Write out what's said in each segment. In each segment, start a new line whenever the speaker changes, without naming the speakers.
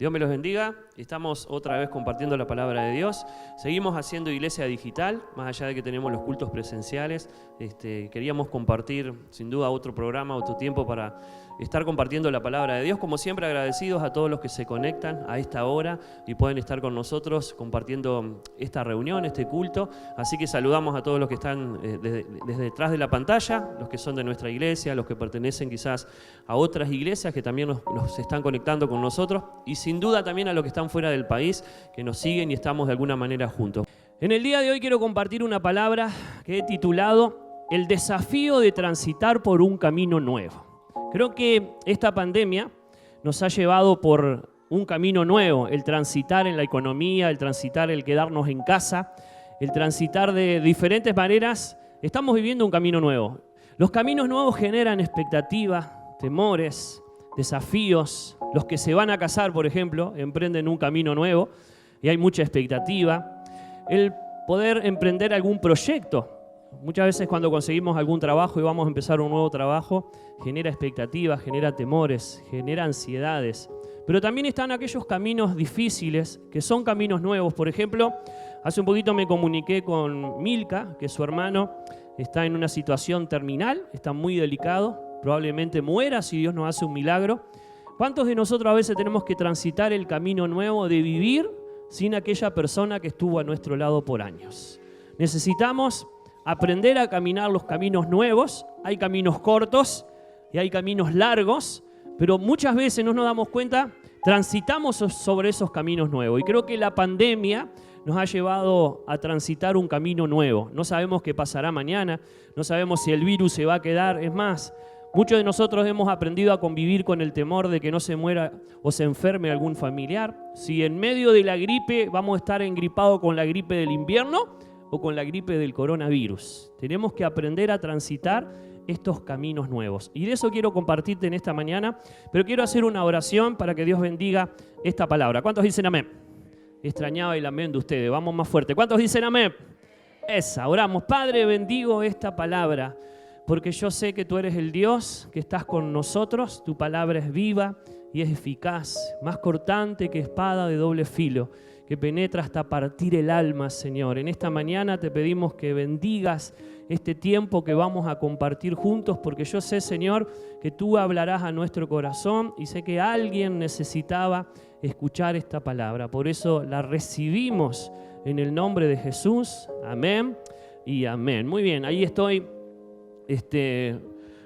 Dios me los bendiga. Estamos otra vez compartiendo la palabra de Dios. Seguimos haciendo iglesia digital, más allá de que tenemos los cultos presenciales. Queríamos compartir, sin duda, otro programa, otro tiempo para estar compartiendo la palabra de Dios. Como siempre, agradecidos a todos los que se conectan a esta hora y pueden estar con nosotros compartiendo esta reunión, este culto. Así que saludamos a todos los que están desde detrás de la pantalla, los que son de nuestra iglesia, los que pertenecen quizás a otras iglesias que también nos están conectando con nosotros, y sin duda también a los que están fuera del país, que nos siguen y estamos de alguna manera juntos. En el día de hoy quiero compartir una palabra que he titulado El desafío de transitar por un camino nuevo. Creo que esta pandemia nos ha llevado por un camino nuevo, el transitar en la economía, el transitar, el quedarnos en casa, el transitar de diferentes maneras. Estamos viviendo un camino nuevo. Los caminos nuevos generan expectativas, temores, desafíos. Los que se van a casar, por ejemplo, emprenden un camino nuevo y hay mucha expectativa. El poder emprender algún proyecto. Muchas veces cuando conseguimos algún trabajo y vamos a empezar un nuevo trabajo, genera expectativas, genera temores, genera ansiedades. Pero también están aquellos caminos difíciles, que son caminos nuevos. Por ejemplo, hace un poquito me comuniqué con Milka, que su hermano está en una situación terminal, está muy delicado, probablemente muera si Dios no hace un milagro. ¿Cuántos de nosotros a veces tenemos que transitar el camino nuevo de vivir sin aquella persona que estuvo a nuestro lado por años? Necesitamos aprender a caminar los caminos nuevos. Hay caminos cortos y hay caminos largos, pero muchas veces no nos damos cuenta, transitamos sobre esos caminos nuevos. Y creo que la pandemia nos ha llevado a transitar un camino nuevo. No sabemos qué pasará mañana, no sabemos si el virus se va a quedar. Es más, muchos de nosotros hemos aprendido a convivir con el temor de que no se muera o se enferme algún familiar. Si en medio de la gripe vamos a estar engripados con la gripe del invierno o con la gripe del coronavirus. Tenemos que aprender a transitar estos caminos nuevos. Y de eso quiero compartirte en esta mañana, pero quiero hacer una oración para que Dios bendiga esta palabra. ¿Cuántos dicen amén? Extrañaba el amén de ustedes. Vamos más fuerte. ¿Cuántos dicen amén? Esa, oramos. Padre, bendigo esta palabra, porque yo sé que tú eres el Dios que estás con nosotros. Tu palabra es viva y es eficaz, más cortante que espada de doble filo, que penetra hasta partir el alma, Señor. En esta mañana te pedimos que bendigas este tiempo que vamos a compartir juntos, porque yo sé, Señor, que tú hablarás a nuestro corazón y sé que alguien necesitaba escuchar esta palabra. Por eso la recibimos en el nombre de Jesús. Amén y amén. Muy bien, ahí estoy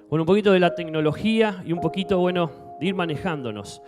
con un poquito de la tecnología y un poquito, de ir manejándonos.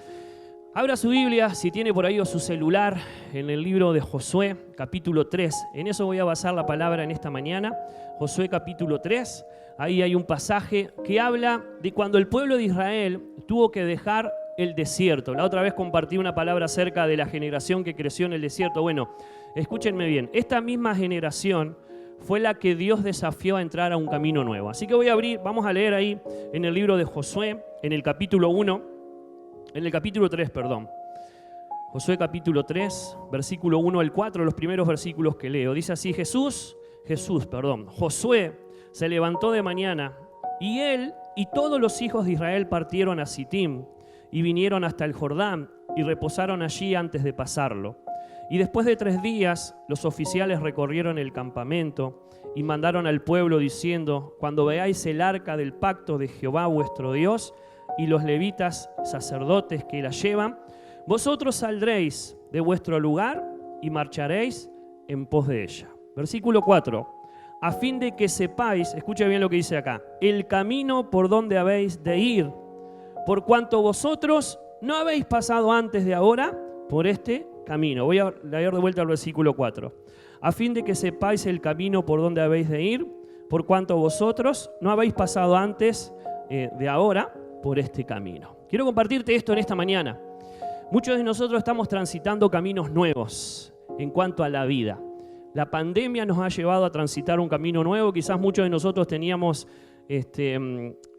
Abra su Biblia, si tiene por ahí, o su celular, en el libro de Josué, capítulo 3. En eso voy a basar la palabra en esta mañana. Josué, capítulo 3. Ahí hay un pasaje que habla de cuando el pueblo de Israel tuvo que dejar el desierto. La otra vez compartí una palabra acerca de la generación que creció en el desierto. Bueno, escúchenme bien. Esta misma generación fue la que Dios desafió a entrar a un camino nuevo. Así que vamos a leer ahí en el libro de Josué, en el capítulo 3. Josué capítulo 3, versículo 1 al 4, los primeros versículos que leo. Dice así: Josué se levantó de mañana, y él y todos los hijos de Israel partieron a Sittim, y vinieron hasta el Jordán, y reposaron allí antes de pasarlo. Y después de 3 días, los oficiales recorrieron el campamento y mandaron al pueblo diciendo: cuando veáis el arca del pacto de Jehová vuestro Dios y los levitas sacerdotes que la llevan, vosotros saldréis de vuestro lugar y marcharéis en pos de ella. Versículo 4. A fin de que sepáis, escuche bien lo que dice acá, el camino por donde habéis de ir, por cuanto vosotros no habéis pasado antes de ahora por este camino. Voy a leer de vuelta al versículo 4. A fin de que sepáis el camino por donde habéis de ir, por cuanto vosotros no habéis pasado antes de ahora por este camino. Quiero compartirte esto en esta mañana. Muchos de nosotros estamos transitando caminos nuevos en cuanto a la vida. La pandemia nos ha llevado a transitar un camino nuevo. Quizás muchos de nosotros teníamos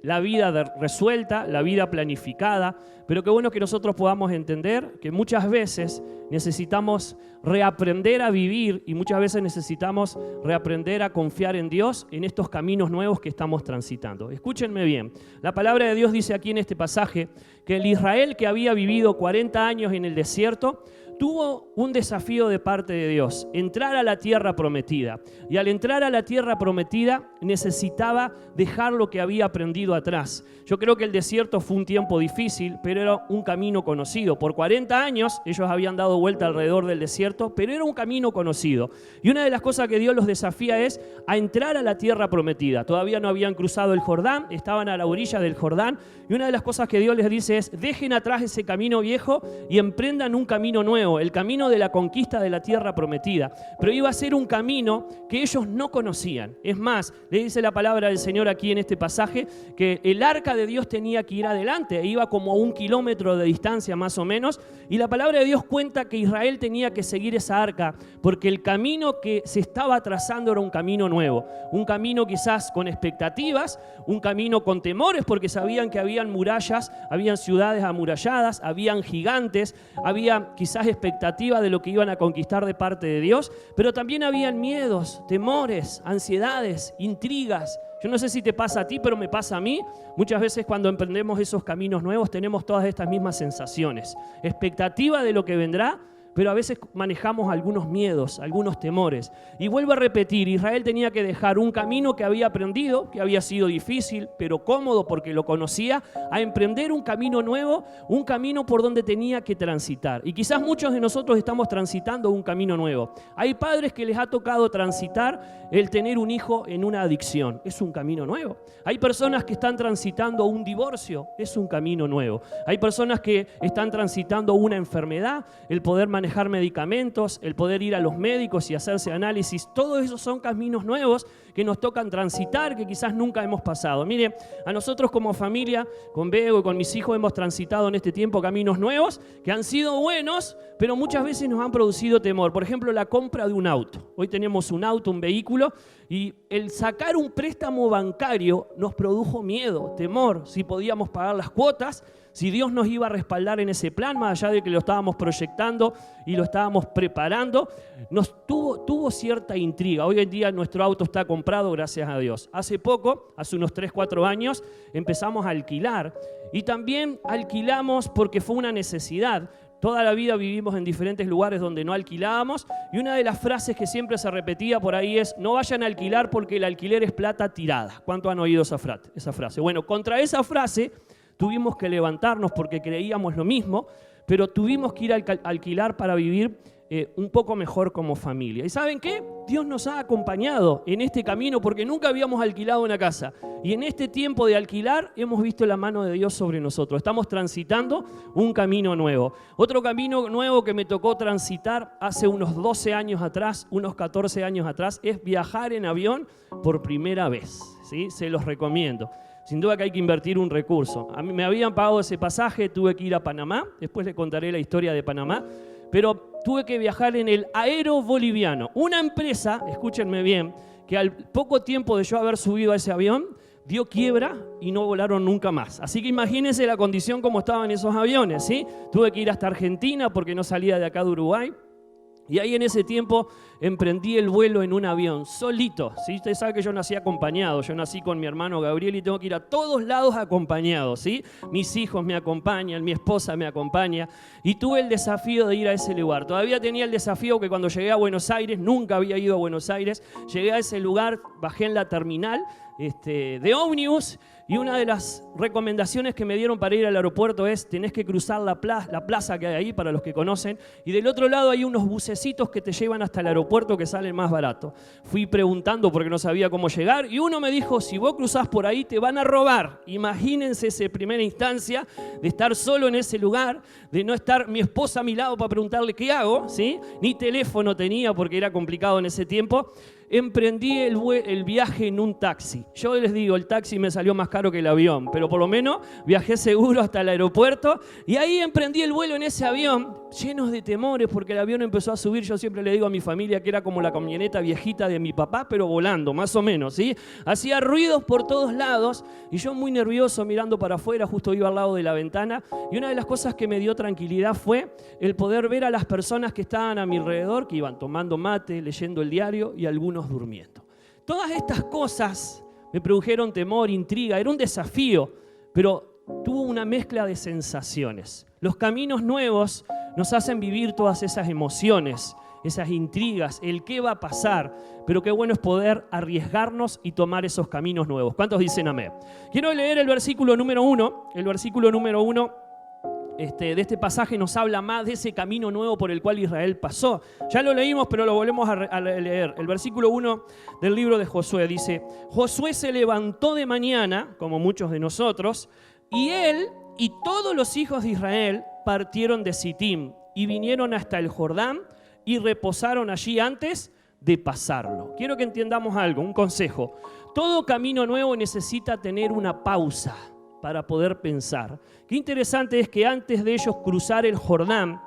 la vida resuelta, la vida planificada, pero qué bueno que nosotros podamos entender que muchas veces necesitamos reaprender a vivir y muchas veces necesitamos reaprender a confiar en Dios en estos caminos nuevos que estamos transitando. Escúchenme bien, la palabra de Dios dice aquí en este pasaje que el Israel que había vivido 40 años en el desierto tuvo un desafío de parte de Dios, entrar a la tierra prometida. Y al entrar a la tierra prometida necesitaba dejar lo que había aprendido atrás. Yo creo que el desierto fue un tiempo difícil, pero era un camino conocido. Por 40 años ellos habían dado vuelta alrededor del desierto, pero era un camino conocido. Y una de las cosas que Dios los desafía es a entrar a la tierra prometida. Todavía no habían cruzado el Jordán, estaban a la orilla del Jordán. Y una de las cosas que Dios les dice es, dejen atrás ese camino viejo y emprendan un camino nuevo, el camino de la conquista de la tierra prometida. Pero iba a ser un camino que ellos no conocían. Es más, le dice la palabra del Señor aquí en este pasaje que el arca de Dios tenía que ir adelante, iba como a 1 kilómetro de distancia más o menos, y la palabra de Dios cuenta que Israel tenía que seguir esa arca porque el camino que se estaba trazando era un camino nuevo, un camino quizás con expectativas, un camino con temores porque sabían que habían murallas, habían ciudades amuralladas, habían gigantes, había quizás expectativa de lo que iban a conquistar de parte de Dios, pero también habían miedos, temores, ansiedades, intrigas. Yo no sé si te pasa a ti, pero me pasa a mí. Muchas veces cuando emprendemos esos caminos nuevos tenemos todas estas mismas sensaciones. Expectativa de lo que vendrá, pero a veces manejamos algunos miedos, algunos temores. Y vuelvo a repetir, Israel tenía que dejar un camino que había aprendido, que había sido difícil, pero cómodo porque lo conocía, a emprender un camino nuevo, un camino por donde tenía que transitar. Y quizás muchos de nosotros estamos transitando un camino nuevo. Hay padres que les ha tocado transitar el tener un hijo en una adicción. Es un camino nuevo. Hay personas que están transitando un divorcio. Es un camino nuevo. Hay personas que están transitando una enfermedad, el poder manejar medicamentos, el poder ir a los médicos y hacerse análisis. Todos esos son caminos nuevos que nos tocan transitar, que quizás nunca hemos pasado. Mire, a nosotros como familia, con Bego y con mis hijos, hemos transitado en este tiempo caminos nuevos que han sido buenos, pero muchas veces nos han producido temor. Por ejemplo, la compra de un auto. Hoy tenemos un auto, un vehículo, y el sacar un préstamo bancario nos produjo miedo, temor, si podíamos pagar las cuotas, si Dios nos iba a respaldar en ese plan, más allá de que lo estábamos proyectando y lo estábamos preparando, tuvo cierta intriga. Hoy en día nuestro auto está comprado, gracias a Dios. Hace poco, hace unos 3-4 años, empezamos a alquilar y también alquilamos porque fue una necesidad. Toda la vida vivimos en diferentes lugares donde no alquilábamos y una de las frases que siempre se repetía por ahí es: no vayan a alquilar porque el alquiler es plata tirada. ¿Cuántos han oído esa frase? Bueno, contra esa frase tuvimos que levantarnos porque creíamos lo mismo, pero tuvimos que ir a alquilar para vivir un poco mejor como familia. ¿Y saben qué? Dios nos ha acompañado en este camino porque nunca habíamos alquilado una casa. Y en este tiempo de alquilar hemos visto la mano de Dios sobre nosotros. Estamos transitando un camino nuevo. Otro camino nuevo que me tocó transitar hace unos 12 años atrás, unos 14 años atrás, es viajar en avión por primera vez. ¿Sí? Se los recomiendo. Sin duda que hay que invertir un recurso. A mí me habían pagado ese pasaje, tuve que ir a Panamá, después les contaré la historia de Panamá, pero tuve que viajar en el Aero Boliviano, una empresa, escúchenme bien, que al poco tiempo de yo haber subido a ese avión, dio quiebra y no volaron nunca más. Así que imagínense la condición como estaban esos aviones, ¿sí? Tuve que ir hasta Argentina porque no salía de acá de Uruguay. Y ahí en ese tiempo emprendí el vuelo en un avión, solito. ¿Sí? Usted sabe que yo nací acompañado. Yo nací con mi hermano Gabriel y tengo que ir a todos lados acompañado. ¿Sí? Mis hijos me acompañan, mi esposa me acompaña. Y tuve el desafío de ir a ese lugar. Todavía tenía el desafío que cuando llegué a Buenos Aires, nunca había ido a Buenos Aires, llegué a ese lugar, bajé en la terminal de ómnibus. Y una de las recomendaciones que me dieron para ir al aeropuerto es: tenés que cruzar la plaza que hay ahí, para los que conocen, y del otro lado hay unos bucecitos que te llevan hasta el aeropuerto que salen más barato. Fui preguntando porque no sabía cómo llegar y uno me dijo: si vos cruzás por ahí te van a robar. Imagínense esa primera instancia de estar solo en ese lugar, de no estar mi esposa a mi lado para preguntarle qué hago, ¿sí? Ni teléfono tenía porque era complicado en ese tiempo. emprendí el viaje en un taxi. Yo les digo, el taxi me salió más caro que el avión, pero por lo menos viajé seguro hasta el aeropuerto y ahí emprendí el vuelo en ese avión, llenos de temores porque el avión empezó a subir. Yo siempre le digo a mi familia que era como la camioneta viejita de mi papá, pero volando, más o menos, ¿sí? Hacía ruidos por todos lados y yo muy nervioso mirando para afuera, justo iba al lado de la ventana, y una de las cosas que me dio tranquilidad fue el poder ver a las personas que estaban a mi alrededor, que iban tomando mate, leyendo el diario y algunos durmiendo. Todas estas cosas me produjeron temor, intriga, era un desafío, pero tuvo una mezcla de sensaciones. Los caminos nuevos nos hacen vivir todas esas emociones, esas intrigas, el qué va a pasar, pero qué bueno es poder arriesgarnos y tomar esos caminos nuevos. ¿Cuántos dicen amén? Quiero leer el versículo número 1. El versículo número 1 de este pasaje nos habla más de ese camino nuevo por el cual Israel pasó. Ya lo leímos, pero lo volvemos a leer. El versículo 1 del libro de Josué dice: Josué se levantó de mañana, como muchos de nosotros, y él y todos los hijos de Israel partieron de Sittim y vinieron hasta el Jordán y reposaron allí antes de pasarlo. Quiero que entendamos algo, un consejo. Todo camino nuevo necesita tener una pausa para poder pensar. Qué interesante es que antes de ellos cruzar el Jordán,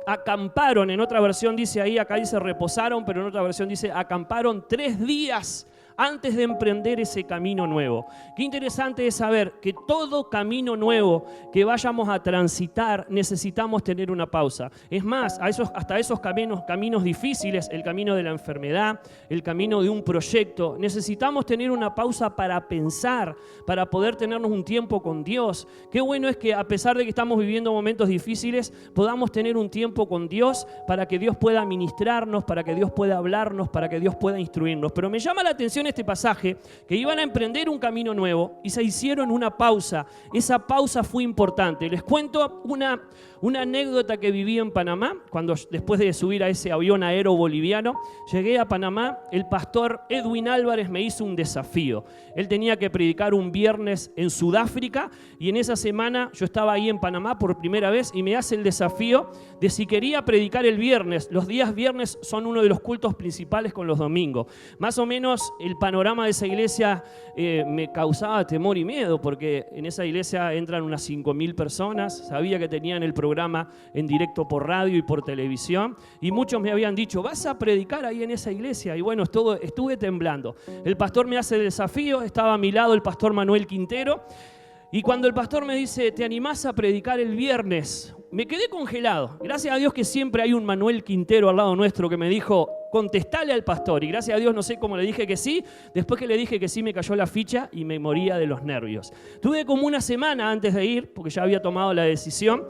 acamparon, en otra versión dice ahí, acá dice reposaron, pero en otra versión dice acamparon 3 días antes de emprender ese camino nuevo. Qué interesante es saber que todo camino nuevo que vayamos a transitar necesitamos tener una pausa. Es más, hasta esos caminos difíciles, el camino de la enfermedad, el camino de un proyecto, necesitamos tener una pausa para pensar, para poder tenernos un tiempo con Dios. Qué bueno es que a pesar de que estamos viviendo momentos difíciles, podamos tener un tiempo con Dios para que Dios pueda ministrarnos, para que Dios pueda hablarnos, para que Dios pueda instruirnos. Pero me llama la atención este pasaje, que iban a emprender un camino nuevo y se hicieron una pausa. Esa pausa fue importante. Les cuento una anécdota que viví en Panamá, cuando después de subir a ese avión aéreo boliviano, llegué a Panamá. El pastor Edwin Álvarez me hizo un desafío. Él tenía que predicar un viernes en Sudáfrica y en esa semana yo estaba ahí en Panamá por primera vez y me hace el desafío de si quería predicar el viernes. Los días viernes son uno de los cultos principales con los domingos. Más o menos el panorama de esa iglesia me causaba temor y miedo, porque en esa iglesia entran unas 5.000 personas. Sabía que tenían el programa en directo por radio y por televisión, y muchos me habían dicho, ¿vas a predicar ahí en esa iglesia? Y bueno, estuve temblando. El pastor me hace el desafío, estaba a mi lado el pastor Manuel Quintero, y cuando el pastor me dice, ¿te animás a predicar el viernes? Me quedé congelado. Gracias a Dios que siempre hay un Manuel Quintero al lado nuestro que me dijo, contestale al pastor. Y gracias a Dios, no sé cómo le dije que sí. Después que le dije que sí, me cayó la ficha y me moría de los nervios. Tuve como una semana antes de ir, porque ya había tomado la decisión.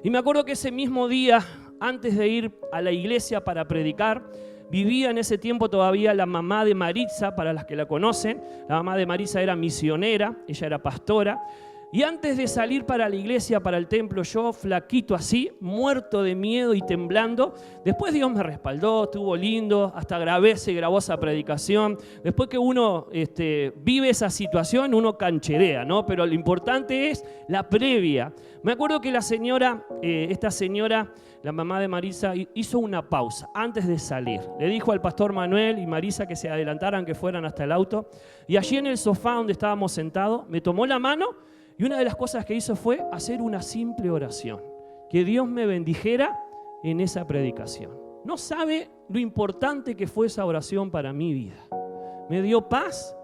Y me acuerdo que ese mismo día, antes de ir a la iglesia para predicar, vivía en ese tiempo todavía la mamá de Maritza, para las que la conocen. La mamá de Maritza era misionera, ella era pastora. Y antes de salir para la iglesia, para el templo, yo flaquito así, muerto de miedo y temblando. Después Dios me respaldó, estuvo lindo, hasta se grabó esa predicación. Después que uno vive esa situación, uno cancherea, ¿no? Pero lo importante es la previa. Me acuerdo que esta señora, la mamá de Marisa, hizo una pausa antes de salir. Le dijo al pastor Manuel y Marisa que se adelantaran, que fueran hasta el auto. Y allí en el sofá donde estábamos sentados, me tomó la mano. Y una de las cosas que hizo fue hacer una simple oración. Que Dios me bendijera en esa predicación. No sabe lo importante que fue esa oración para mi vida. Me dio paz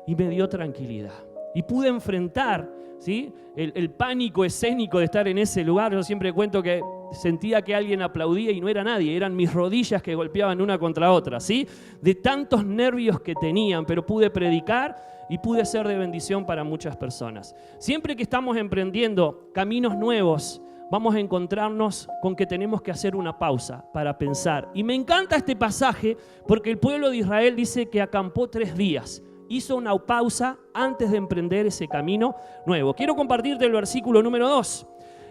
y me dio tranquilidad. Y pude enfrentar, ¿sí?, el pánico escénico de estar en ese lugar. Yo siempre cuento que sentía que alguien aplaudía y no era nadie. Eran mis rodillas que golpeaban una contra otra, ¿sí? De tantos nervios que tenían, pero pude predicar y pude ser de bendición para muchas personas. Siempre que estamos emprendiendo caminos nuevos, vamos a encontrarnos con que tenemos que hacer una pausa para pensar. Y me encanta este pasaje porque el pueblo de Israel dice que acampó 3 días. Hizo una pausa antes de emprender ese camino nuevo. Quiero compartirte el versículo número 2.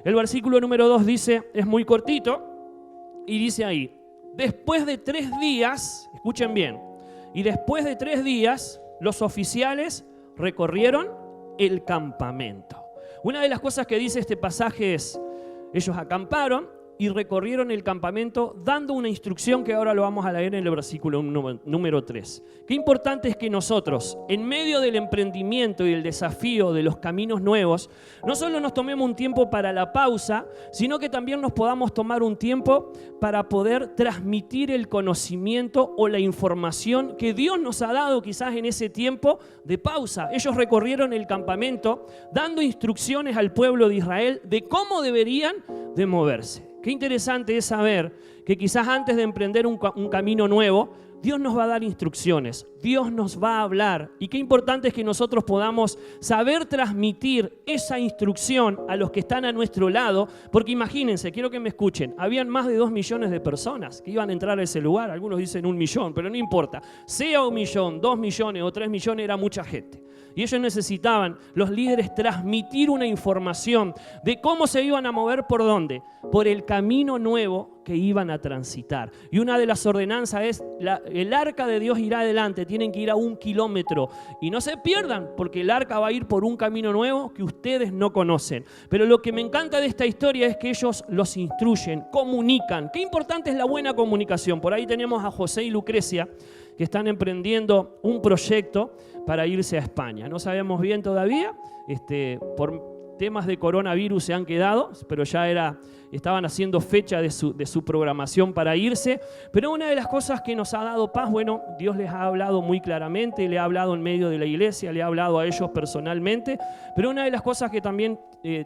El versículo número 2 dice, es muy cortito, y dice ahí, después de 3 días, escuchen bien, y después de 3 días, los oficiales recorrieron el campamento. Una de las cosas que dice este pasaje es, ellos acamparon y recorrieron el campamento dando una instrucción que ahora lo vamos a leer en el versículo número 3. Qué importante es que nosotros, en medio del emprendimiento y el desafío de los caminos nuevos, no solo nos tomemos un tiempo para la pausa, sino que también nos podamos tomar un tiempo para poder transmitir el conocimiento o la información que Dios nos ha dado quizás en ese tiempo de pausa. Ellos recorrieron el campamento dando instrucciones al pueblo de Israel de cómo deberían de moverse. Qué interesante es saber que quizás antes de emprender un camino nuevo, Dios nos va a dar instrucciones, Dios nos va a hablar, y qué importante es que nosotros podamos saber transmitir esa instrucción a los que están a nuestro lado, porque imagínense, quiero que me escuchen, habían más de 2 millones de personas que iban a entrar a ese lugar, algunos dicen 1 millón, pero no importa, sea 1 millón, 2 millones o 3 millones, era mucha gente. Y ellos necesitaban, los líderes, transmitir una información de cómo se iban a mover, ¿por dónde? Por el camino nuevo que iban a transitar. Y una de las ordenanzas es, el arca de Dios irá adelante, tienen que ir a 1 kilómetro. Y no se pierdan, porque el arca va a ir por un camino nuevo que ustedes no conocen. Pero lo que me encanta de esta historia es que ellos los instruyen, comunican. Qué importante es la buena comunicación. Por ahí tenemos a José y Lucrecia, que están emprendiendo un proyecto para irse a España. No sabemos bien todavía, por temas de coronavirus se han quedado, pero ya estaban haciendo fecha de su programación para irse. Pero una de las cosas que nos ha dado paz, bueno, Dios les ha hablado muy claramente, le ha hablado en medio de la iglesia, le ha hablado a ellos personalmente, pero una de las cosas que también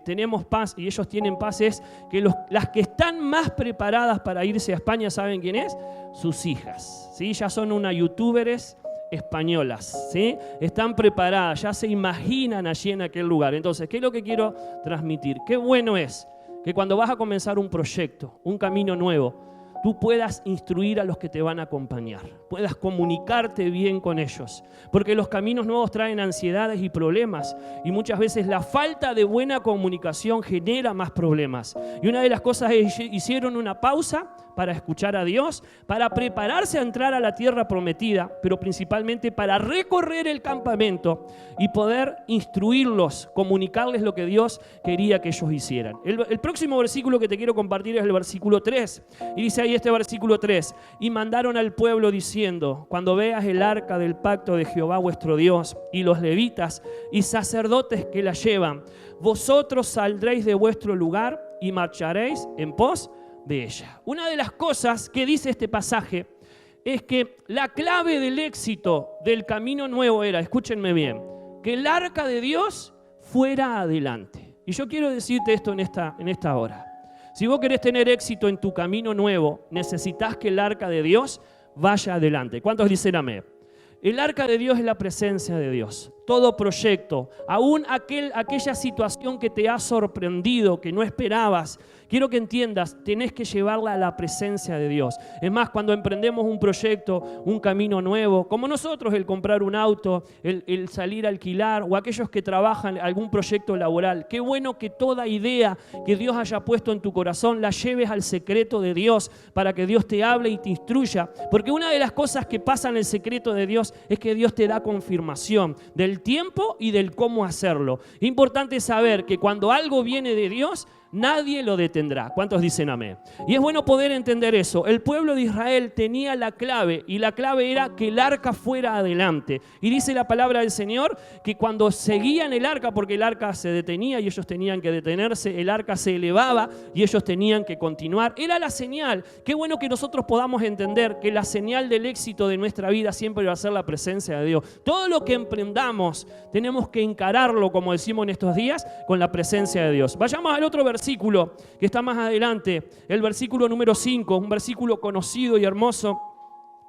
tenemos paz y ellos tienen paz es que las que están más preparadas para irse a España, ¿saben quién es? Sus hijas, ¿sí? Ya son unas youtuberes españolas, ¿sí? Están preparadas, ya se imaginan allí en aquel lugar. Entonces, ¿qué es lo que quiero transmitir? Qué bueno es que cuando vas a comenzar un proyecto, un camino nuevo, tú puedas instruir a los que te van a acompañar, puedas comunicarte bien con ellos, porque los caminos nuevos traen ansiedades y problemas, y muchas veces la falta de buena comunicación genera más problemas. Y una de las cosas es que hicieron una pausa para escuchar a Dios, para prepararse a entrar a la tierra prometida, pero principalmente para recorrer el campamento y poder instruirlos, comunicarles lo que Dios quería que ellos hicieran. El próximo versículo que te quiero compartir es el versículo 3, y dice ahí este versículo 3, y mandaron al pueblo diciendo, cuando veas el arca del pacto de Jehová vuestro Dios, y los levitas y sacerdotes que la llevan, vosotros saldréis de vuestro lugar y marcharéis en pos de ella. Una de las cosas que dice este pasaje es que la clave del éxito del camino nuevo era, escúchenme bien, que el arca de Dios fuera adelante. Y yo quiero decirte esto en esta hora. Si vos querés tener éxito en tu camino nuevo, necesitas que el arca de Dios vaya adelante. ¿Cuántos dicen amén? El arca de Dios es la presencia de Dios. Todo proyecto, aún aquella situación que te ha sorprendido, que no esperabas, quiero que entiendas, tenés que llevarla a la presencia de Dios. Es más, cuando emprendemos un proyecto, un camino nuevo, como nosotros, el comprar un auto, el salir a alquilar, o aquellos que trabajan algún proyecto laboral, qué bueno que toda idea que Dios haya puesto en tu corazón la lleves al secreto de Dios para que Dios te hable y te instruya. Porque una de las cosas que pasa en el secreto de Dios es que Dios te da confirmación del tiempo y del cómo hacerlo. Es importante saber que cuando algo viene de Dios, nadie lo detendrá. ¿Cuántos dicen amén? Y es bueno poder entender eso. El pueblo de Israel tenía la clave, y la clave era que el arca fuera adelante. Y dice la palabra del Señor que cuando seguían el arca, porque el arca se detenía y ellos tenían que detenerse, el arca se elevaba y ellos tenían que continuar. Era la señal. Qué bueno que nosotros podamos entender que la señal del éxito de nuestra vida siempre va a ser la presencia de Dios. Todo lo que emprendamos tenemos que encararlo, como decimos en estos días, con la presencia de Dios. Vayamos al otro versículo que está más adelante, el versículo número 5, un versículo conocido y hermoso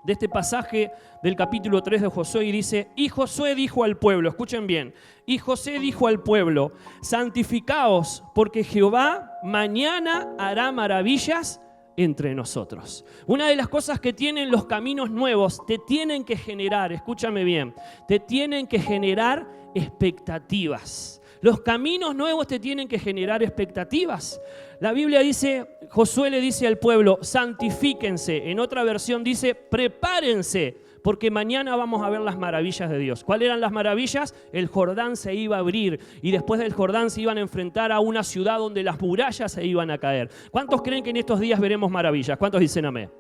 de este pasaje del capítulo 3 de Josué, y dice, y Josué dijo al pueblo, escuchen bien, y José dijo al pueblo, santificaos, porque Jehová mañana hará maravillas entre nosotros. Una de las cosas que tienen los caminos nuevos, te tienen que generar, escúchame bien, te tienen que generar expectativas. Los caminos nuevos te tienen que generar expectativas. La Biblia dice, Josué le dice al pueblo, santifíquense. En otra versión dice, prepárense, porque mañana vamos a ver las maravillas de Dios. ¿Cuáles eran las maravillas? El Jordán se iba a abrir y después del Jordán se iban a enfrentar a una ciudad donde las murallas se iban a caer. ¿Cuántos creen que en estos días veremos maravillas? ¿Cuántos dicen amén?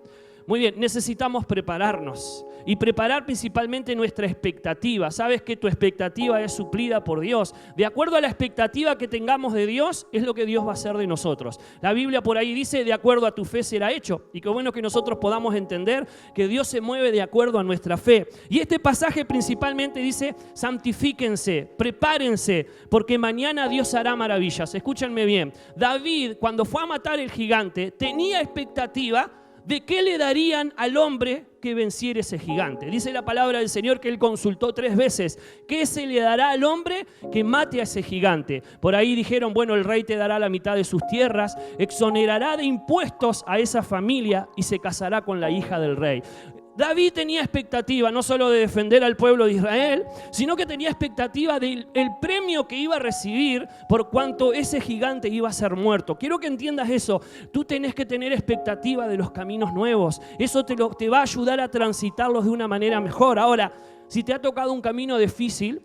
Muy bien, necesitamos prepararnos y preparar principalmente nuestra expectativa. Sabes que tu expectativa es suplida por Dios. De acuerdo a la expectativa que tengamos de Dios, es lo que Dios va a hacer de nosotros. La Biblia por ahí dice, de acuerdo a tu fe será hecho. Y qué bueno que nosotros podamos entender que Dios se mueve de acuerdo a nuestra fe. Y este pasaje principalmente dice, santifíquense, prepárense, porque mañana Dios hará maravillas. Escúchenme bien. David, cuando fue a matar el gigante, tenía expectativa de qué le darían al hombre que venciera ese gigante. Dice la palabra del Señor que él consultó 3 veces. ¿Qué se le dará al hombre que mate a ese gigante? Por ahí dijeron, bueno, el rey te dará la mitad de sus tierras, exonerará de impuestos a esa familia y se casará con la hija del rey. David tenía expectativa no solo de defender al pueblo de Israel, sino que tenía expectativa del premio que iba a recibir por cuanto ese gigante iba a ser muerto. Quiero que entiendas eso. Tú tenés que tener expectativa de los caminos nuevos. Eso te va a ayudar a transitarlos de una manera mejor. Ahora, si te ha tocado un camino difícil,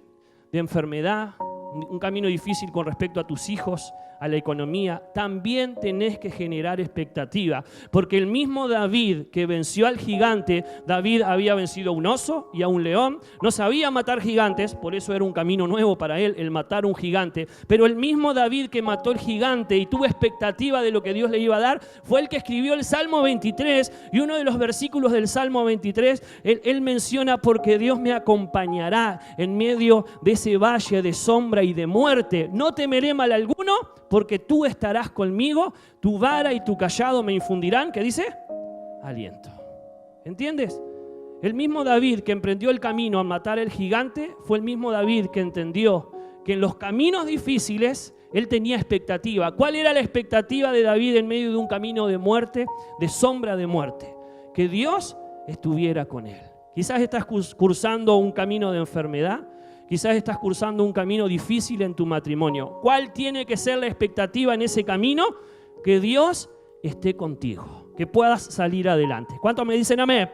de enfermedad, un camino difícil con respecto a tus hijos, a la economía, también tenés que generar expectativa, porque el mismo David que venció al gigante, David había vencido a un oso y a un león, no sabía matar gigantes, por eso era un camino nuevo para él, el matar un gigante, pero el mismo David que mató el gigante y tuvo expectativa de lo que Dios le iba a dar, fue el que escribió el Salmo 23, y uno de los versículos del Salmo 23, él menciona, porque Dios me acompañará en medio de ese valle de sombra y de muerte, no temeré mal alguno, porque tú estarás conmigo, tu vara y tu cayado me infundirán, ¿qué dice? Aliento. ¿Entiendes? El mismo David que emprendió el camino a matar al gigante fue el mismo David que entendió que en los caminos difíciles él tenía expectativa. ¿Cuál era la expectativa de David en medio de un camino de muerte, de sombra de muerte? Que Dios estuviera con él. Quizás estás cursando un camino de enfermedad. Quizás estás cursando un camino difícil en tu matrimonio. ¿Cuál tiene que ser la expectativa en ese camino? Que Dios esté contigo, que puedas salir adelante. ¿Cuántos me dicen amén?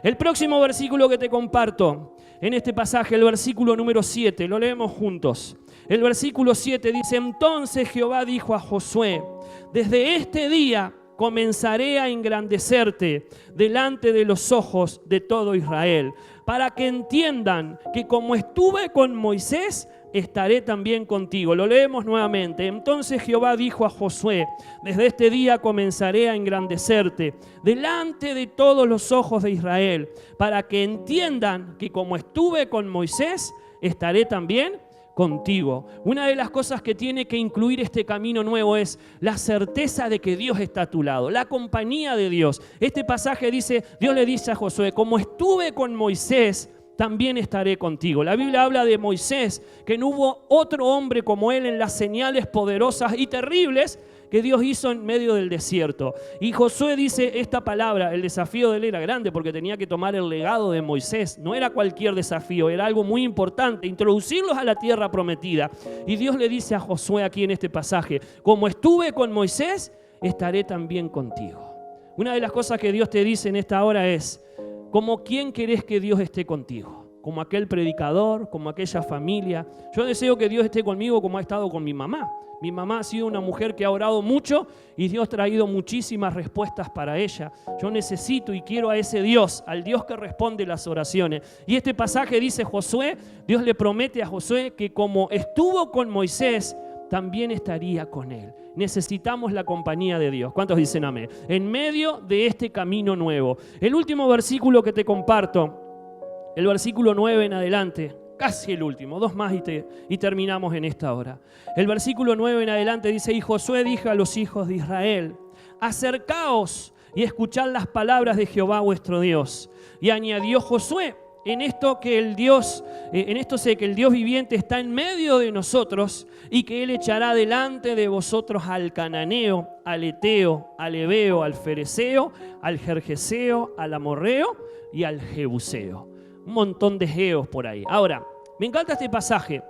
El próximo versículo que te comparto en este pasaje, el versículo número 7, lo leemos juntos. El versículo 7 dice, entonces Jehová dijo a Josué, desde este día comenzaré a engrandecerte delante de los ojos de todo Israel, para que entiendan que como estuve con Moisés, estaré también contigo. Lo leemos nuevamente. Entonces Jehová dijo a Josué, desde este día comenzaré a engrandecerte delante de todos los ojos de Israel, para que entiendan que como estuve con Moisés, estaré también contigo. Una de las cosas que tiene que incluir este camino nuevo es la certeza de que Dios está a tu lado, la compañía de Dios. Este pasaje dice, Dios le dice a Josué, como estuve con Moisés, también estaré contigo. La Biblia habla de Moisés, que no hubo otro hombre como él en las señales poderosas y terribles que Dios hizo en medio del desierto. Y Josué dice esta palabra, el desafío de él era grande porque tenía que tomar el legado de Moisés. No era cualquier desafío, era algo muy importante, introducirlos a la tierra prometida. Y Dios le dice a Josué aquí en este pasaje, como estuve con Moisés, estaré también contigo. Una de las cosas que Dios te dice en esta hora es, ¿como quién querés que Dios esté contigo? Como aquel predicador, como aquella familia. Yo deseo que Dios esté conmigo como ha estado con mi mamá. Mi mamá ha sido una mujer que ha orado mucho y Dios ha traído muchísimas respuestas para ella. Yo necesito y quiero a ese Dios, al Dios que responde las oraciones. Y este pasaje dice Josué, Dios le promete a Josué que como estuvo con Moisés, también estaría con él. Necesitamos la compañía de Dios. ¿Cuántos dicen amén? En medio de este camino nuevo. El último versículo que te comparto, el versículo 9 en adelante, casi el último, 2 más y terminamos en esta hora. El versículo 9 en adelante dice, y Josué dijo a los hijos de Israel, acercaos y escuchad las palabras de Jehová vuestro Dios. Y añadió Josué, en esto sé que el Dios viviente está en medio de nosotros y que Él echará delante de vosotros al cananeo, al eteo, al heveo, al fereceo, al gergeseo, al amorreo y al jebuseo. Un montón de geos por ahí. Ahora, me encanta este pasaje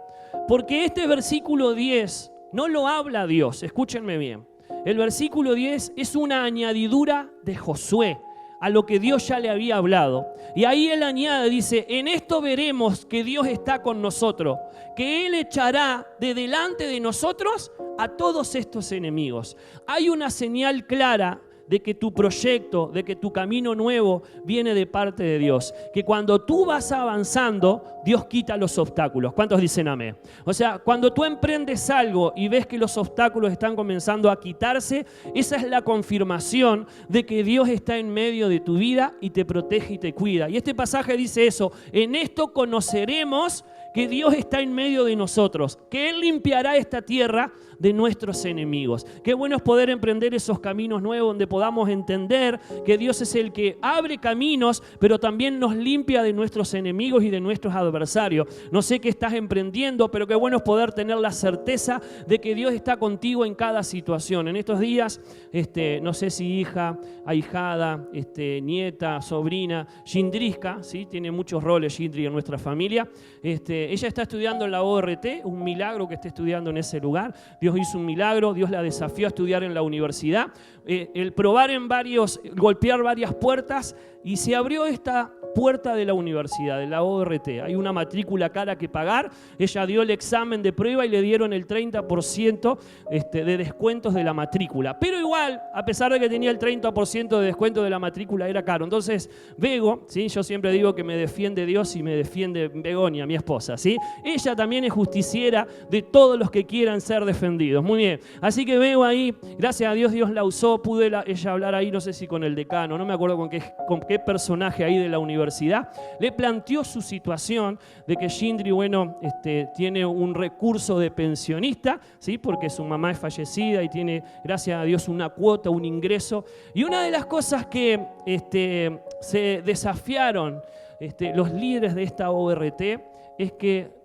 porque este versículo 10 no lo habla Dios. Escúchenme bien. El versículo 10 es una añadidura de Josué.
a lo que Dios ya le había hablado. Y ahí él añade, dice, en esto veremos que Dios está con nosotros, que Él echará de delante de nosotros a todos estos enemigos. Hay una señal clara de que tu proyecto, de que tu camino nuevo viene de parte de Dios. Que cuando tú vas avanzando, Dios quita los obstáculos. ¿Cuántos dicen amén? O sea, cuando tú emprendes algo y ves que los obstáculos están comenzando a quitarse, esa es la confirmación de que Dios está en medio de tu vida y te protege y te cuida. Y este pasaje dice eso: en esto conoceremos que Dios está en medio de nosotros, que Él limpiará esta tierra de nuestros enemigos. Qué bueno es poder emprender esos caminos nuevos donde podamos entender que Dios es el que abre caminos, pero también nos limpia de nuestros enemigos y de nuestros adversarios. No sé qué estás emprendiendo, pero qué bueno es poder tener la certeza de que Dios está contigo en cada situación. En estos días, no sé si hija, ahijada, nieta, sobrina, Shindriska, ¿sí? Tiene muchos roles Shindri en nuestra familia. Ella está estudiando en la ORT, un milagro que esté estudiando en ese lugar. Dios hizo un milagro, Dios la desafió a estudiar en la universidad. El probar golpear varias puertas, y se abrió esta puerta de la universidad, de la ORT. Hay una matrícula cara que pagar. Ella dio el examen de prueba y le dieron el 30% de descuentos de la matrícula. Pero igual, a pesar de que tenía el 30% de descuento de la matrícula, era caro. Entonces, Bego, ¿sí? Yo siempre digo que me defiende Dios y me defiende Begonia, mi esposa, ¿sí? Ella también es justiciera de todos los que quieran ser defendidos. Muy bien. Así que Bego ahí, gracias a Dios, Dios la usó. Pude ella hablar ahí, no sé si con el decano, no me acuerdo con qué personaje ahí de la universidad. Le planteó su situación de que Shindri, tiene un recurso de pensionista, ¿sí? Porque su mamá es fallecida y tiene, gracias a Dios, una cuota, un ingreso. Y una de las cosas que se desafiaron los líderes de esta ORT es que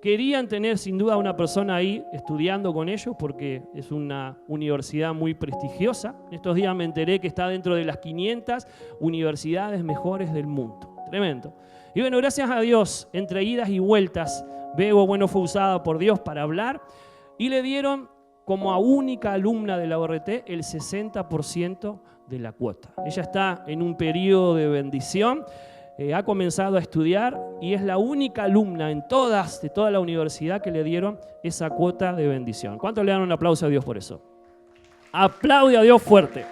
querían tener sin duda una persona ahí estudiando con ellos, porque es una universidad muy prestigiosa. Estos días me enteré que está dentro de las 500 universidades mejores del mundo. Tremendo. Y bueno, gracias a Dios, entre idas y vueltas, Bego, fue usada por Dios para hablar, y le dieron como a única alumna de la ORT el 60% de la cuota. Ella está en un periodo de bendición. Ha comenzado a estudiar y es la única alumna de toda la universidad que le dieron esa cuota de bendición. ¿Cuántos le dan un aplauso a Dios por eso? Aplaude a Dios fuerte.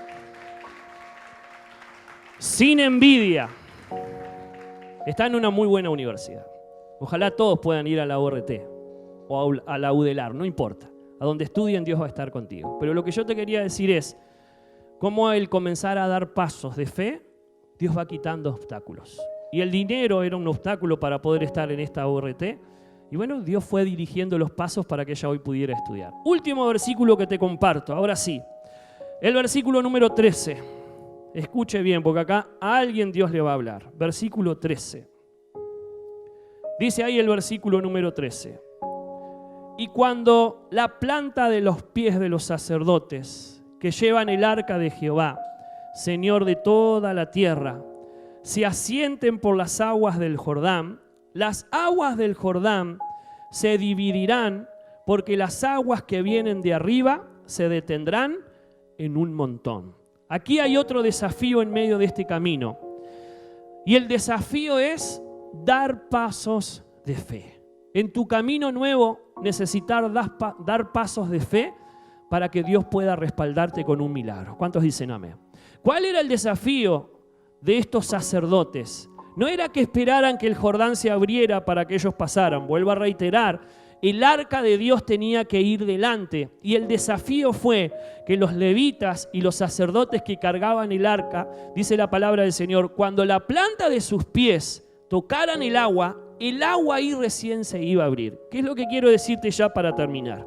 Sin envidia. Está en una muy buena universidad. Ojalá todos puedan ir a la ORT o a la UDELAR, no importa. A donde estudien, Dios va a estar contigo. Pero lo que yo te quería decir es cómo al comenzar a dar pasos de fe, Dios va quitando obstáculos. Y el dinero era un obstáculo para poder estar en esta ORT. Y Dios fue dirigiendo los pasos para que ella hoy pudiera estudiar. Último versículo que te comparto, ahora sí. El versículo número 13. Escuche bien, porque acá a alguien Dios le va a hablar. Versículo 13. Dice ahí el versículo número 13. Y cuando la planta de los pies de los sacerdotes que llevan el arca de Jehová, Señor de toda la tierra, se asienten por las aguas del Jordán, las aguas del Jordán se dividirán, porque las aguas que vienen de arriba se detendrán en un montón. Aquí hay otro desafío en medio de este camino, y el desafío es dar pasos de fe. En tu camino nuevo necesitas dar pasos de fe para que Dios pueda respaldarte con un milagro. ¿Cuántos dicen amén? ¿Cuál era el desafío de estos sacerdotes? No era que esperaran que el Jordán se abriera para que ellos pasaran. Vuelvo a reiterar, el arca de Dios tenía que ir delante. Y el desafío fue que los levitas y los sacerdotes que cargaban el arca, dice la palabra del Señor, cuando la planta de sus pies tocaran el agua ahí recién se iba a abrir. ¿Qué es lo que quiero decirte ya para terminar?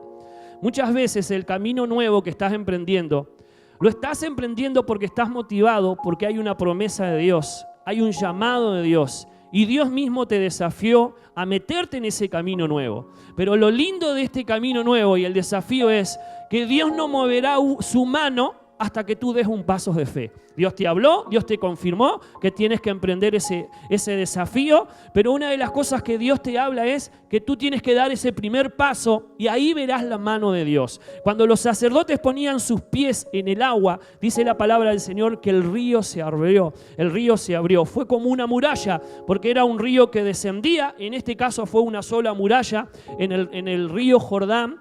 Muchas veces el camino nuevo que estás emprendiendo, lo estás emprendiendo porque estás motivado, porque hay una promesa de Dios, hay un llamado de Dios, y Dios mismo te desafió a meterte en ese camino nuevo. Pero lo lindo de este camino nuevo y el desafío es que Dios no moverá su mano hasta que tú des un paso de fe. Dios te habló, Dios te confirmó que tienes que emprender ese desafío, pero una de las cosas que Dios te habla es que tú tienes que dar ese primer paso y ahí verás la mano de Dios. Cuando los sacerdotes ponían sus pies en el agua, dice la palabra del Señor que el río se abrió. El río se abrió. Fue como una muralla, porque era un río que descendía. En este caso fue una sola muralla en el río Jordán,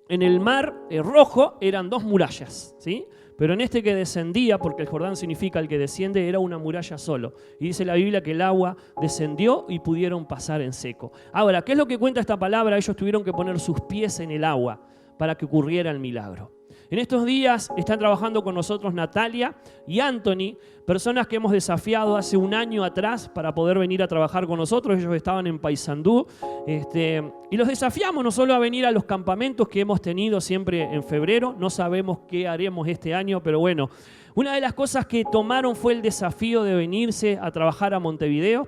en el mar Rojo eran 2 murallas, ¿sí? Pero en este que descendía, porque el Jordán significa el que desciende, era una muralla solo. Y dice la Biblia que el agua descendió y pudieron pasar en seco. Ahora, ¿qué es lo que cuenta esta palabra? Ellos tuvieron que poner sus pies en el agua para que ocurriera el milagro. En estos días están trabajando con nosotros Natalia y Anthony, personas que hemos desafiado hace un año atrás para poder venir a trabajar con nosotros. Ellos estaban en Paysandú y los desafiamos no solo a venir a los campamentos que hemos tenido siempre en febrero. No sabemos qué haremos este año, pero bueno, una de las cosas que tomaron fue el desafío de venirse a trabajar a Montevideo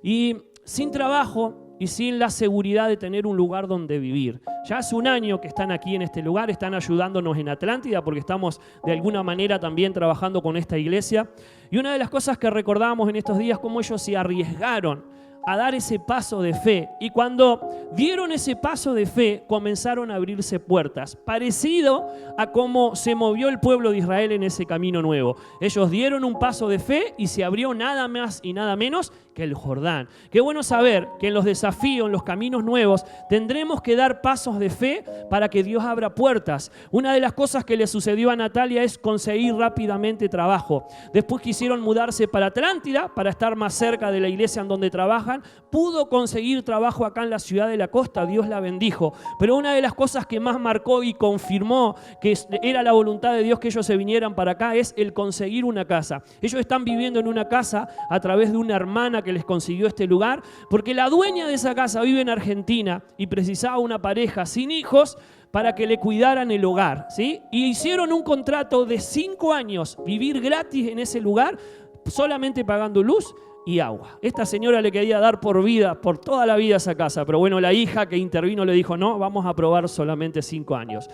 y sin trabajo y sin la seguridad de tener un lugar donde vivir. Ya hace un año que están aquí en este lugar, están ayudándonos en Atlántida porque estamos de alguna manera también trabajando con esta iglesia. Y una de las cosas que recordamos en estos días, cómo ellos se arriesgaron a dar ese paso de fe. Y cuando dieron ese paso de fe, comenzaron a abrirse puertas, parecido a cómo se movió el pueblo de Israel en ese camino nuevo. Ellos dieron un paso de fe y se abrió nada más y nada menos que el Jordán. Qué bueno saber que en los desafíos, en los caminos nuevos, tendremos que dar pasos de fe para que Dios abra puertas. Una de las cosas que le sucedió a Natalia es conseguir rápidamente trabajo. Después quisieron mudarse para Atlántida, para estar más cerca de la iglesia en donde trabajan. Pudo conseguir trabajo acá en la ciudad de la costa, Dios la bendijo. Pero una de las cosas que más marcó y confirmó que era la voluntad de Dios que ellos se vinieran para acá es el conseguir una casa. Ellos están viviendo en una casa a través de una hermana que les consiguió este lugar, porque la dueña de esa casa vive en Argentina y precisaba una pareja sin hijos para que le cuidaran el hogar, ¿sí? Y hicieron un contrato de 5 años, vivir gratis en ese lugar, solamente pagando luz y agua. Esta señora le quería dar por vida, por toda la vida esa casa, pero bueno, la hija que intervino le dijo, no, vamos a probar solamente 5 años.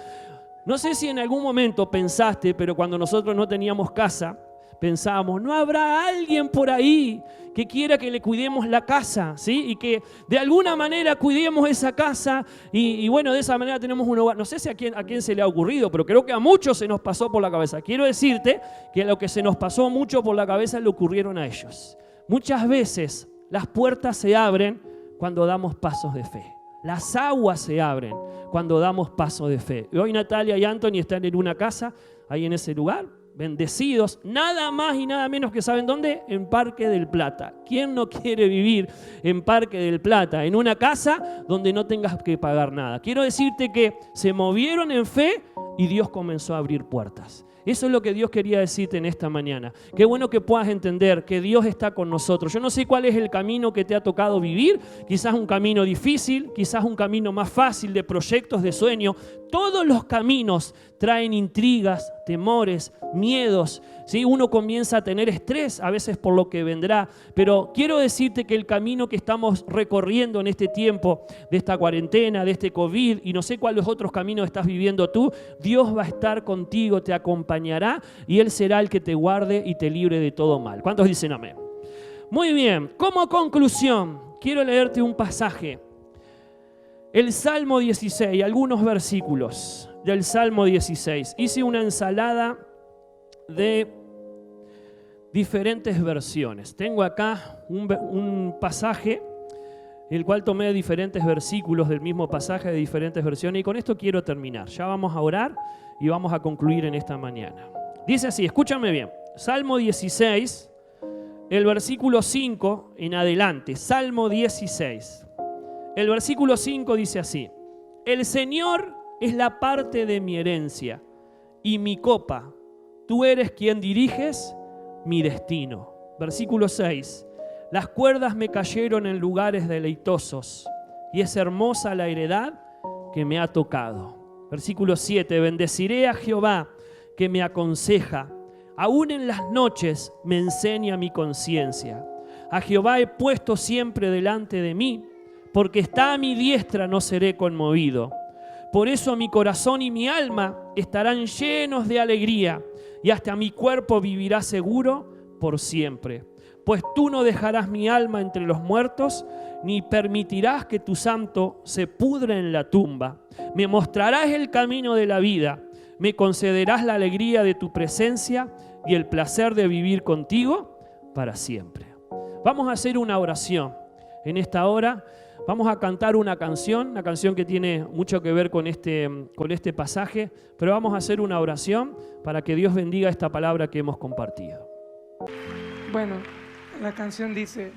No sé si en algún momento pensaste, pero cuando nosotros no teníamos casa, pensábamos, ¿no habrá alguien por ahí que quiera que le cuidemos la casa? ¿Sí? Y que de alguna manera cuidemos esa casa y bueno, de esa manera tenemos un hogar. No sé si a quién se le ha ocurrido, pero creo que a muchos se nos pasó por la cabeza. Quiero decirte que lo que se nos pasó mucho por la cabeza le ocurrieron a ellos. Muchas veces las puertas se abren cuando damos pasos de fe. Las aguas se abren cuando damos pasos de fe. Y hoy Natalia y Anthony están en una casa, ahí en ese lugar, bendecidos, nada más y nada menos que ¿saben dónde? En Parque del Plata. ¿Quién no quiere vivir en Parque del Plata? En una casa donde no tengas que pagar nada. Quiero decirte que se movieron en fe y Dios comenzó a abrir puertas. Eso es lo que Dios quería decirte en esta mañana. Qué bueno que puedas entender que Dios está con nosotros. Yo no sé cuál es el camino que te ha tocado vivir. Quizás un camino difícil, quizás un camino más fácil de proyectos, de sueños. Todos los caminos traen intrigas, temores, miedos. ¿Sí? Uno comienza a tener estrés a veces por lo que vendrá. Pero quiero decirte que el camino que estamos recorriendo en este tiempo de esta cuarentena, de este COVID, y no sé cuáles otros caminos estás viviendo tú, Dios va a estar contigo, te acompañará y Él será el que te guarde y te libre de todo mal. ¿Cuántos dicen amén? Muy bien, como conclusión, quiero leerte un pasaje. El Salmo 16, algunos versículos del Salmo 16. Hice una ensalada de diferentes versiones. Tengo acá un pasaje, el cual tomé diferentes versículos del mismo pasaje de diferentes versiones, y con esto quiero terminar. Ya vamos a orar y vamos a concluir en esta mañana. Dice así, escúchame bien, Salmo 16, el versículo 5 en adelante, Salmo 16. El versículo 5 dice así, el Señor es la parte de mi herencia y mi copa, tú eres quien diriges mi destino. Versículo 6, las cuerdas me cayeron en lugares deleitosos y es hermosa la heredad que me ha tocado. Versículo 7, bendeciré a Jehová que me aconseja, aún en las noches me enseña mi conciencia. A Jehová he puesto siempre delante de mí, porque está a mi diestra no seré conmovido. Por eso mi corazón y mi alma estarán llenos de alegría, y hasta mi cuerpo vivirá seguro por siempre. Pues tú no dejarás mi alma entre los muertos, ni permitirás que tu santo se pudra en la tumba. Me mostrarás el camino de la vida, me concederás la alegría de tu presencia y el placer de vivir contigo para siempre. Vamos a hacer una oración en esta hora. Vamos a cantar una canción que tiene mucho que ver con este pasaje, pero vamos a hacer una oración para que Dios bendiga esta palabra que hemos compartido.
Bueno, la canción dice: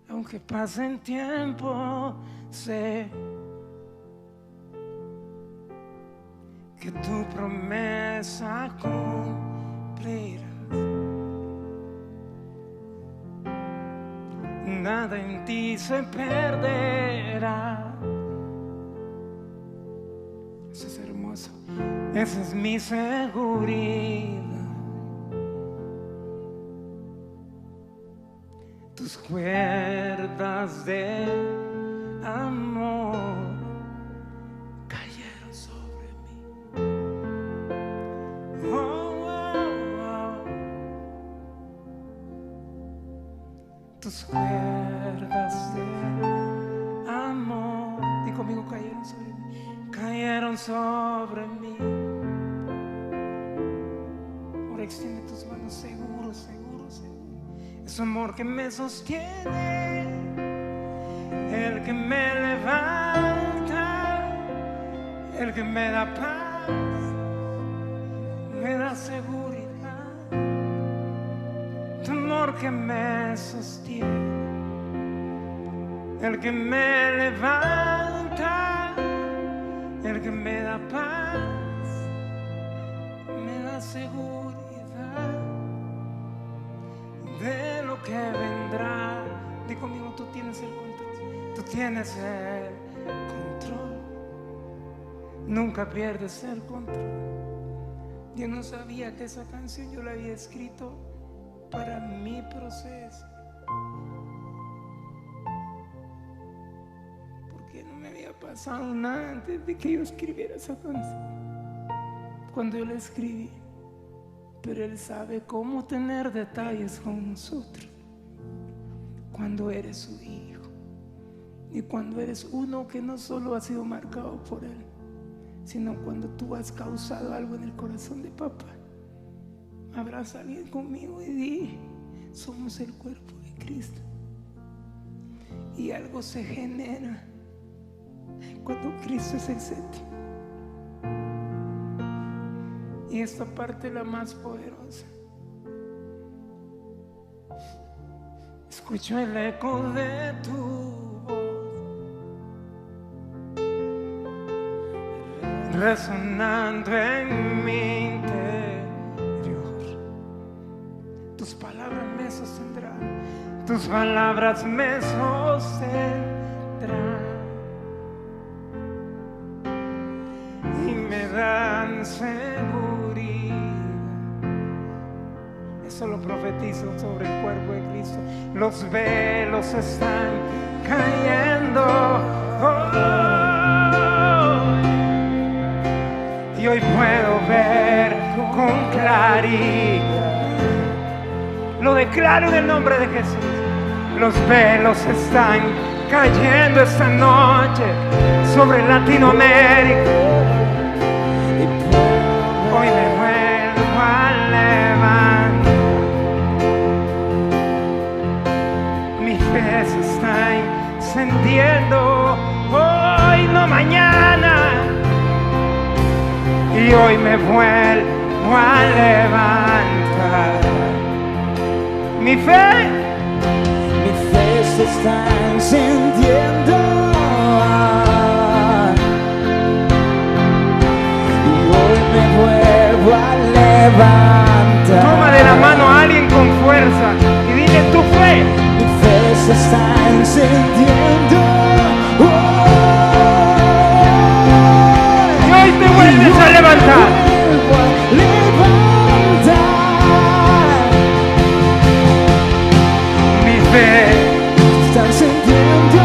aunque pase el tiempo, sé que tu promesa cumplirás. Nada en ti se perderá. Eso es hermoso. Esa es mi seguridad. Tus cuerdas de amor cayeron sobre mí. Oh, oh, oh. Tus cuerdas de amor, di conmigo, cayeron sobre mí. Cayeron sobre mí. Ahora extiende tus manos, seguro, seguro, seguro. Es amor que me sostiene, el que me levanta, el que me da paz, me da seguridad. Tu amor que me sostiene, el que me levanta, el que me da paz, me da seguridad de lo que vendrá. Di conmigo, tú tienes el control. Tú tienes el control. Nunca pierdes el control. Yo no sabía que esa canción yo la había escrito para mi proceso, porque no me había pasado nada antes de que yo escribiera esa canción. Cuando yo la escribí, pero Él sabe cómo tener detalles con nosotros cuando eres su hijo y cuando eres uno que no solo ha sido marcado por Él, sino cuando tú has causado algo en el corazón de papá. Abraza a alguien conmigo y di: somos el cuerpo de Cristo. Y algo se genera cuando Cristo es el centro. Y esta parte es la más poderosa. Escucho el eco de tu voz resonando en mi interior. Tus palabras me sostendrán, tus palabras me sostendrán y me dan seguridad. Eso lo profetizo sobre el cuerpo de Cristo. Los velos están cayendo. Y hoy puedo ver con claridad. Lo declaro en el nombre de Jesús. Los velos están cayendo esta noche sobre Latinoamérica. Hoy me vuelvo a levantar. Mi fe se está encendiendo. Hoy, no mañana. Y hoy me vuelvo a levantar. Mi fe
se está encendiendo. Y hoy me vuelvo a levantar.
Toma de la mano a alguien con fuerza y dile: tu fe.
Mi fe se está encendiendo.
Y hoy te vuelves a levantar. Mi fe
está encendiendo.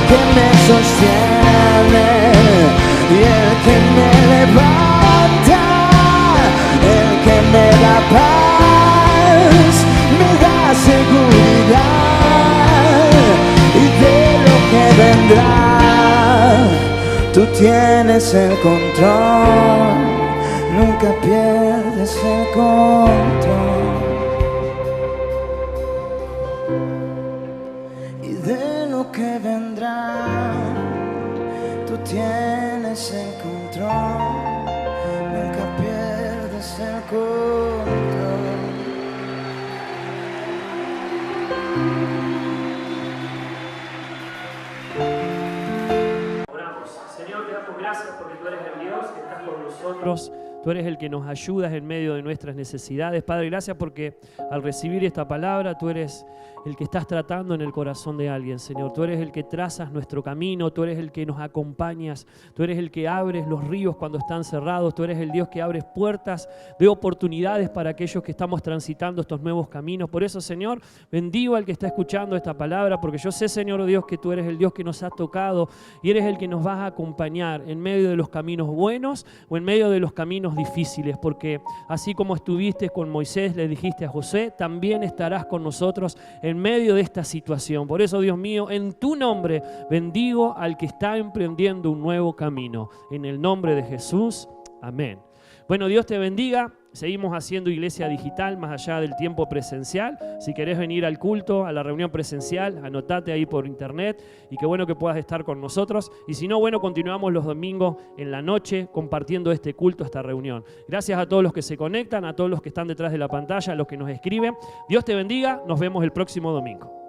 que me sostiene y el que me levanta, el que me da paz, me da seguridad y de lo que vendrá tú tienes el control, nunca pierdes el control. Y de lo que vendrá, tú tienes el control, nunca pierdes el control.
Señor, te damos gracias porque tú eres el Dios que estás con nosotros. Tú eres el que nos ayudas en medio de nuestras necesidades. Padre, gracias porque al recibir esta palabra, tú eres el que estás tratando en el corazón de alguien, Señor. Tú eres el que trazas nuestro camino, tú eres el que nos acompañas, tú eres el que abres los ríos cuando están cerrados, tú eres el Dios que abres puertas de oportunidades para aquellos que estamos transitando estos nuevos caminos. Por eso, Señor, bendigo al que está escuchando esta palabra, porque yo sé, Señor Dios, que tú eres el Dios que nos ha tocado y eres el que nos vas a acompañar en medio de los caminos buenos o en medio de los caminos difíciles, porque así como estuviste con Moisés, le dijiste a Josué, también estarás con nosotros en medio de esta situación. Por eso, Dios mío, en tu nombre bendigo al que está emprendiendo un nuevo camino. En el nombre de Jesús, amén. Bueno, Dios te bendiga. Seguimos haciendo iglesia digital más allá del tiempo presencial. Si querés venir al culto, a la reunión presencial, anotate ahí por internet y qué bueno que puedas estar con nosotros. Y si no, bueno, continuamos los domingos en la noche compartiendo este culto, esta reunión. Gracias a todos los que se conectan, a todos los que están detrás de la pantalla, a los que nos escriben. Dios te bendiga. Nos vemos el próximo domingo.